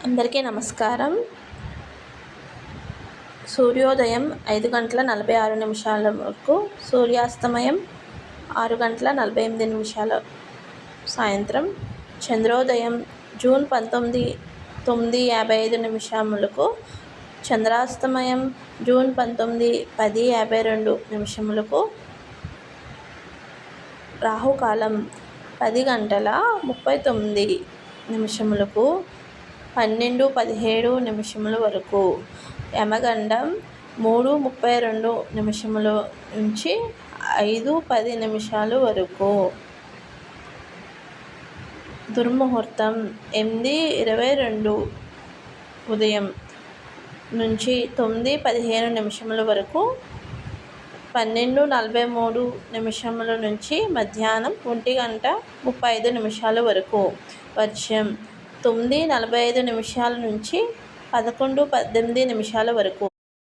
అందరికీ నమస్కారం. సూర్యోదయం 5:46 వరకు, సూర్యాస్తమయం 6:48 సాయంత్రం. చంద్రోదయం జూన్ 19 9:55 చంద్రాస్తమయం జూన్ 19 10:52 రాహుకాలం 10:39 12:17 వరకు, యమగండం 3:32 నుంచి 5:10 వరకు, దుర్ముహూర్తం 8:22 ఉదయం నుంచి 9:15 వరకు, 12:43 నుంచి మధ్యాహ్నం 1:35 వరకు, వర్జ్యం 9:45 నుంచి 11:18 వరకు.